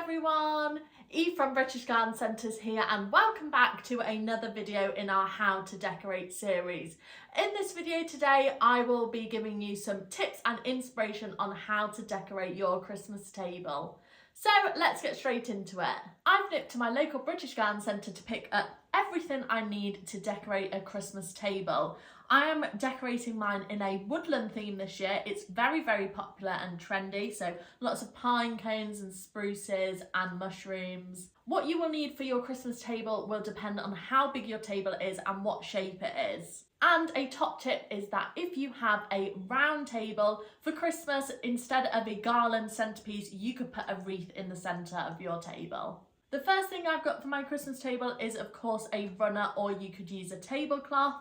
everyone, Eve from British Garden Centres here and welcome back to another video in our How to Decorate series. In this video today I will be giving you some tips and inspiration on how to decorate your Christmas table. So let's get straight into it. I've nipped to my local British Garden Centre to pick up everything I need to decorate a Christmas table. I am decorating mine in a woodland theme this year. It's very popular and trendy, so lots of pine cones and spruces and mushrooms. What you will need for your Christmas table will depend on how big your table is and what shape it is. And a top tip is that if you have a round table for Christmas, instead of a garland centerpiece, you could put a wreath in the centre of your table. The first thing I've got for my Christmas table is of course a runner, or you could use a tablecloth.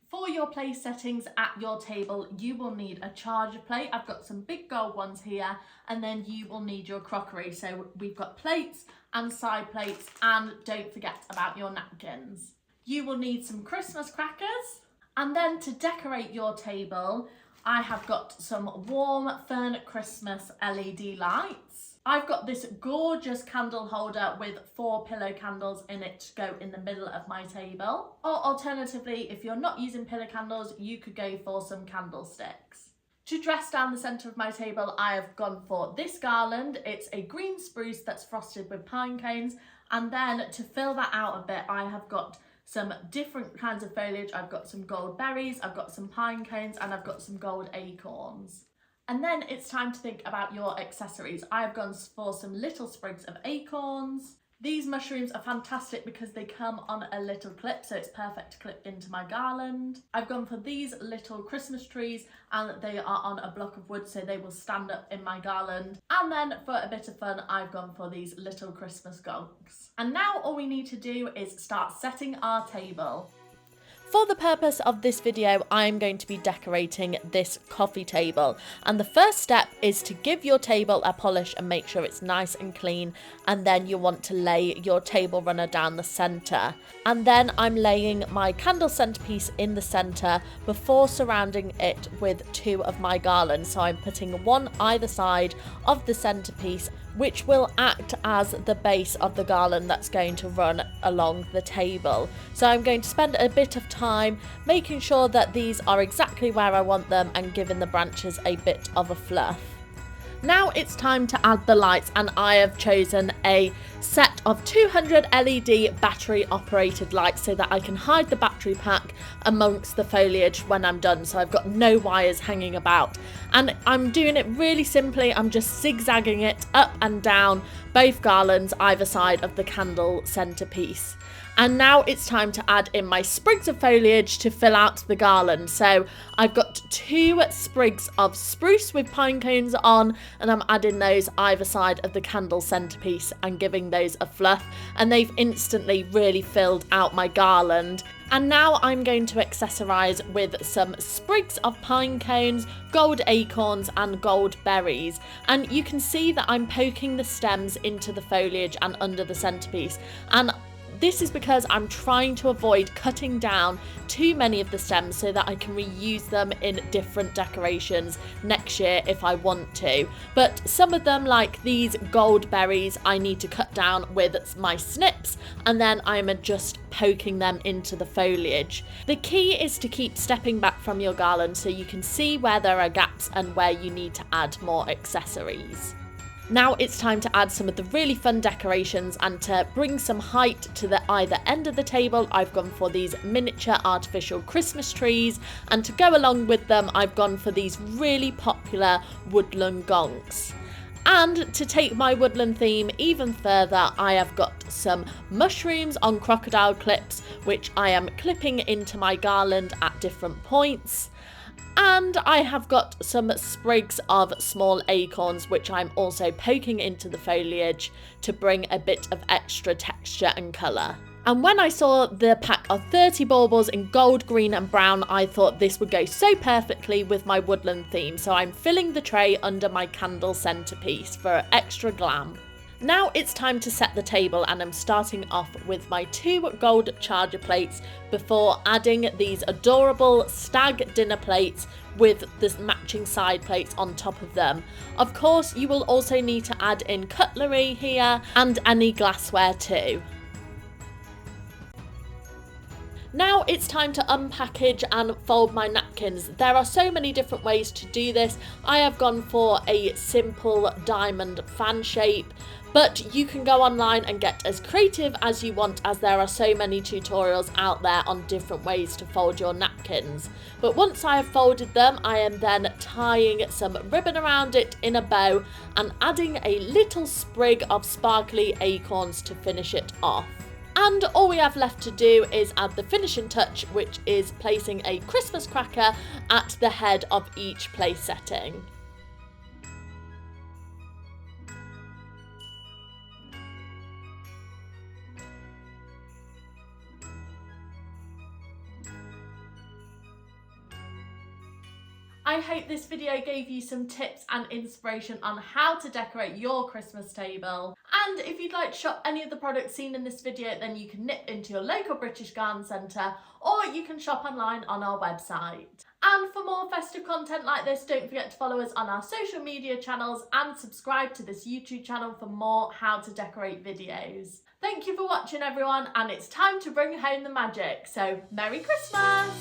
For your place settings at your table, you will need a charger plate. I've got some big gold ones here, and then you will need your crockery. So we've got plates and side plates, and don't forget about your napkins. You will need some Christmas crackers. And then to decorate your table, I have got some warm fern Christmas LED lights. I've got this gorgeous candle holder with 4 pillow candles in it to go in the middle of my table. Or alternatively, if you're not using pillow candles, you could go for some candlesticks. To dress down the centre of my table, I have gone for this garland. It's a green spruce that's frosted with pine cones. And then to fill that out a bit, I have got some different kinds of foliage. I've got some gold berries, I've got some pine cones, and I've got some gold acorns. And then it's time to think about your accessories. I've gone for some little sprigs of acorns. These mushrooms are fantastic because they come on a little clip, so it's perfect to clip into my garland. I've gone for these little Christmas trees, and they are on a block of wood, so they will stand up in my garland. And then for a bit of fun, I've gone for these little Christmas gongs. And now all we need to do is start setting our table. For the purpose of this video, I'm going to be decorating this coffee table, and the first step is to give your table a polish and make sure it's nice and clean, and then you want to lay your table runner down the centre. And then I'm laying my candle centerpiece in the centre before surrounding it with 2 of my garlands. So I'm putting one either side of the centerpiece, which will act as the base of the garland that's going to run along the table. So I'm going to spend a bit of time making sure that these are exactly where I want them and giving the branches a bit of a fluff. Now it's time to add the lights, and I have chosen a set of 200 LED battery operated lights so that I can hide the battery pack amongst the foliage when I'm done, so I've got no wires hanging about. And I'm doing it really simply. I'm just zigzagging it up and down both garlands either side of the candle centerpiece. And now it's time to add in my sprigs of foliage to fill out the garland. So I've got 2 sprigs of spruce with pine cones on, and I'm adding those either side of the candle centerpiece and giving those a fluff, and they've instantly really filled out my garland. And now I'm going to accessorise with some sprigs of pine cones, gold acorns and gold berries. And you can see that I'm poking the stems into the foliage and under the centerpiece. And this is because I'm trying to avoid cutting down too many of the stems so that I can reuse them in different decorations next year if I want to. But some of them, like these gold berries, I need to cut down with my snips, and then I'm just poking them into the foliage. The key is to keep stepping back from your garland so you can see where there are gaps and where you need to add more accessories. Now it's time to add some of the really fun decorations, and to bring some height to the either end of the table, I've gone for these miniature artificial Christmas trees, and to go along with them, I've gone for these really popular woodland gongs. And to take my woodland theme even further, I have got some mushrooms on crocodile clips, which I am clipping into my garland at different points. And I have got some sprigs of small acorns, which I'm also poking into the foliage to bring a bit of extra texture and colour. And when I saw the pack of 30 baubles in gold, green and brown, I thought this would go so perfectly with my woodland theme. So I'm filling the tray under my candle centerpiece for extra glam. Now it's time to set the table, and I'm starting off with my 2 gold charger plates before adding these adorable stag dinner plates with the matching side plates on top of them. Of course, you will also need to add in cutlery here and any glassware too. Now it's time to unpackage and fold my napkins. There are so many different ways to do this. I have gone for a simple diamond fan shape, but you can go online and get as creative as you want, as there are so many tutorials out there on different ways to fold your napkins. But once I have folded them, I am then tying some ribbon around it in a bow and adding a little sprig of sparkly acorns to finish it off. And all we have left to do is add the finishing touch, which is placing a Christmas cracker at the head of each place setting. I hope this video gave you some tips and inspiration on how to decorate your Christmas table. And if you'd like to shop any of the products seen in this video, then you can nip into your local British Garden Centre, or you can shop online on our website. And for more festive content like this, don't forget to follow us on our social media channels and subscribe to this YouTube channel for more how to decorate videos. Thank you for watching everyone, and it's time to bring home the magic, so Merry Christmas!